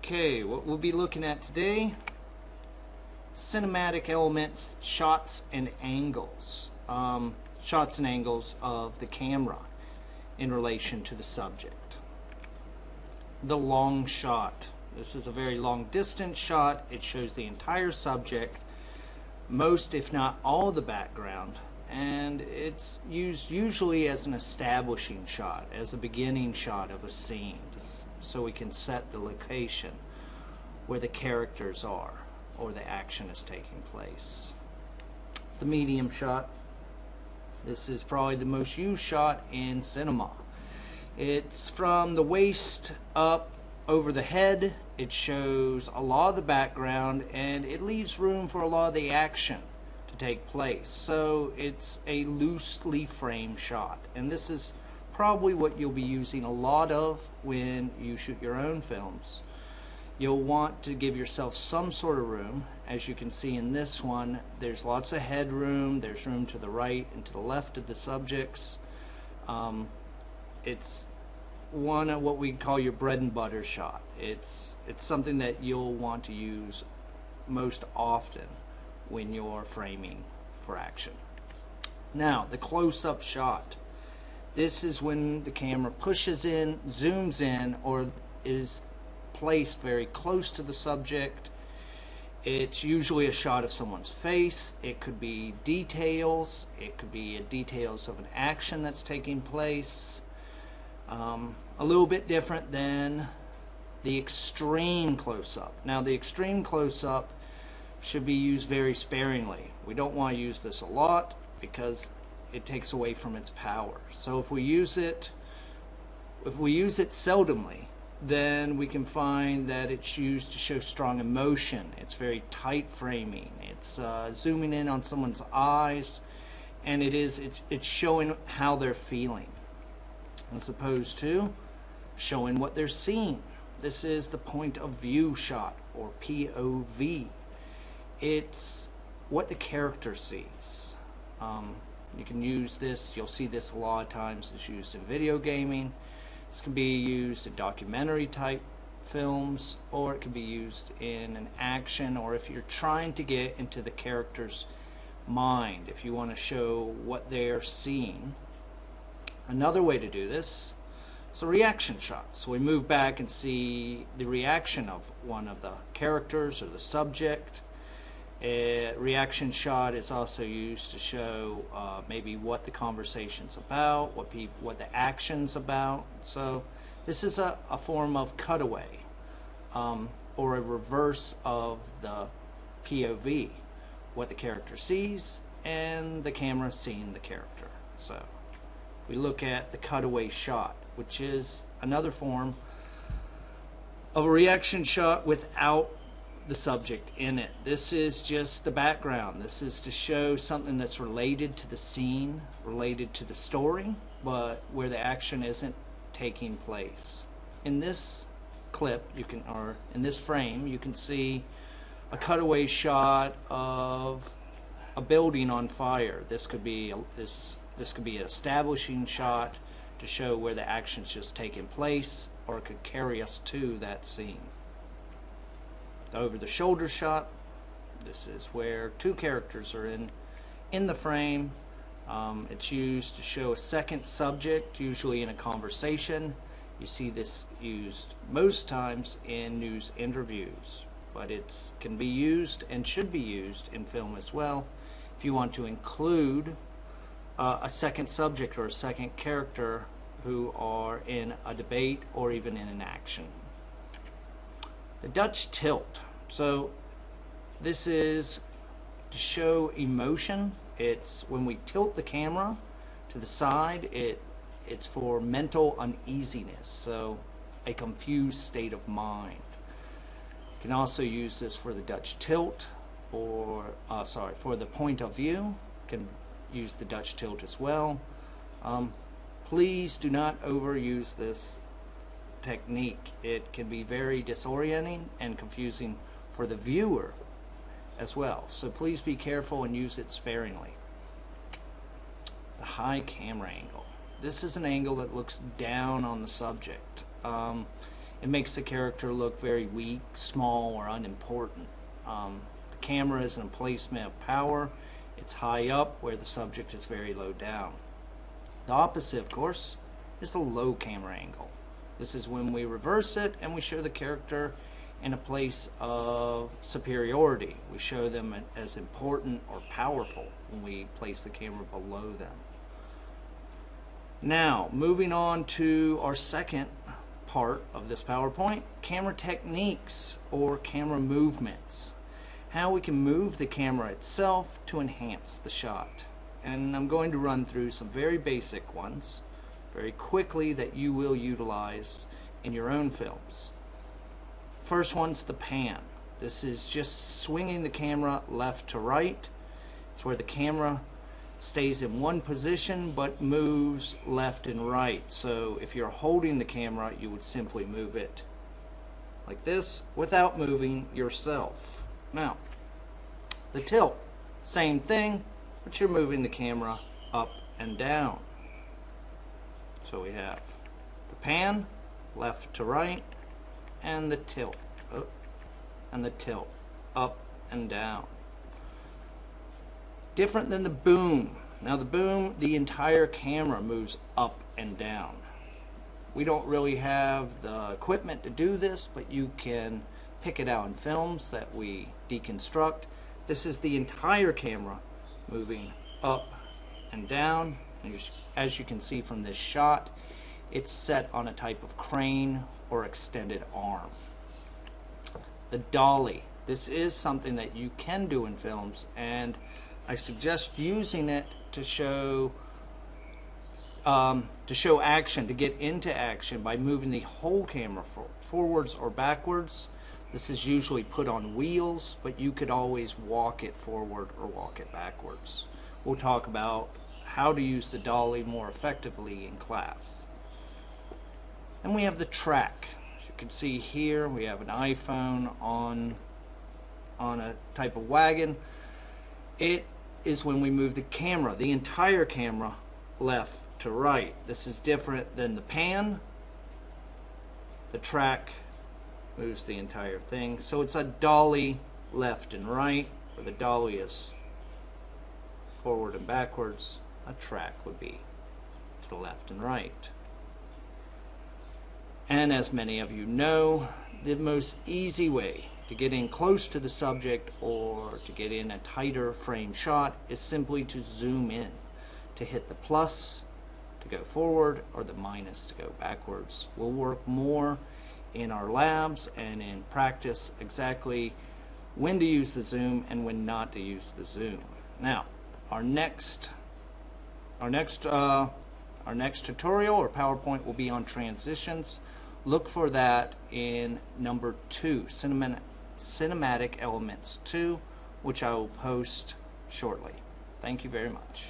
Okay, what we'll be looking at today, cinematic elements, shots and angles. Shots and angles of the camera in relation to the subject. The long shot. This is a very long distance shot. It shows the entire subject, most if not all the background, and it's used usually as an establishing shot, as a beginning shot of a scene, so we can set the location where the characters are or the action is taking place. The medium shot. This is probably the most used shot in cinema. It's from the waist up over the head. It shows a lot of the background and it leaves room for a lot of the action to take place. So it's a loosely framed shot, and this is probably what you'll be using a lot of when you shoot your own films. You'll want to give yourself some sort of room. As you can see in this one, there's lots of headroom. There's room to the right and to the left of the subjects. It's one of what we call your bread and butter shot. It's something that you'll want to use most often when you're framing for action. Now, the close-up shot. This is when the camera pushes in, zooms in, or is placed very close to the subject. It's usually a shot of someone's face. It could be details. It could be details of an action that's taking place. A little bit different than the extreme close-up. Now, the extreme close-up should be used very sparingly. We don't want to use this a lot because it takes away from its power. So if we use it seldomly, then we can find that it's used to show strong emotion. It's very tight framing. It's zooming in on someone's eyes, and it's showing how they're feeling, as opposed to showing what they're seeing. This is the point of view shot, or POV. It's what the character sees. You can use this, you'll see this a lot of times. It's used in video gaming. This can be used in documentary type films, or it can be used in an action, or if you're trying to get into the character's mind, if you want to show what they're seeing. Another way to do this is a reaction shot. So we move back and see the reaction of one of the characters or the subject. A reaction shot is also used to show maybe what the conversation's about, what the action's about. So this is a form of cutaway, or a reverse of the POV, what the character sees and the camera seeing the character. So we look at the cutaway shot, which is another form of a reaction shot without the subject in it. This is just the background. This is to show something that's related to the scene, related to the story, but where the action isn't taking place. In this clip, or in this frame, you can see a cutaway shot of a building on fire. This could be this could be an establishing shot to show where the action's just taking place, or it could carry us to that scene. The over the shoulder shot. This is where two characters are in the frame. It's used to show a second subject, usually in a conversation. You see this used most times in news interviews, but it can be used and should be used in film as well if you want to include a second subject or a second character who are in a debate or even in an action. The Dutch tilt. So this is to show emotion. It's when we tilt the camera to the side, it's for mental uneasiness, so a confused state of mind. You can also use this for the Dutch tilt, or for the point of view. You can use the Dutch tilt as well. Please do not overuse this technique. It can be very disorienting and confusing for the viewer as well. So please be careful and use it sparingly. The high camera angle. This is an angle that looks down on the subject. it makes the character look very weak, small, or unimportant. The camera is an emplacement of power. It's high up where the subject is very low down. The opposite, of course, is the low camera angle. This is when we reverse it and we show the character in a place of superiority. We show them as important or powerful when we place the camera below them. Now, moving on to our second part of this PowerPoint, camera techniques or camera movements. How we can move the camera itself to enhance the shot. And I'm going to run through some very basic ones very quickly that you will utilize in your own films. First one's the pan. This is just swinging the camera left to right. It's where the camera stays in one position but moves left and right. So if you're holding the camera, you would simply move it like this without moving yourself. Now, the tilt, same thing, but you're moving the camera up and down. So we have the pan, left to right, and the tilt, up and down. Different than the boom. Now the boom, the entire camera moves up and down. We don't really have the equipment to do this, but you can pick it out in films that we deconstruct. This is the entire camera moving up and down. And as you can see from this shot, it's set on a type of crane or extended arm. The dolly. This is something that you can do in films, and I suggest using it to show action, to get into action by moving the whole camera forwards or backwards. This is usually put on wheels, but you could always walk it forward or walk it backwards. We'll talk about how to use the dolly more effectively in class. And we have the track. As you can see here, we have an iPhone on a type of wagon. It is when we move the camera, the entire camera, left to right. This is different than the pan. The track moves the entire thing. So it's a dolly left and right, where the dolly is forward and backwards. A track would be to the left and right. And as many of you know, the most easy way to get in close to the subject or to get in a tighter frame shot is simply to zoom in, to hit the plus to go forward or the minus to go backwards. We'll work more in our labs and in practice exactly when to use the zoom and when not to use the zoom. Now, our next tutorial or PowerPoint will be on transitions. Look for that in number 2, Cinematic Elements 2, which I will post shortly. Thank you very much.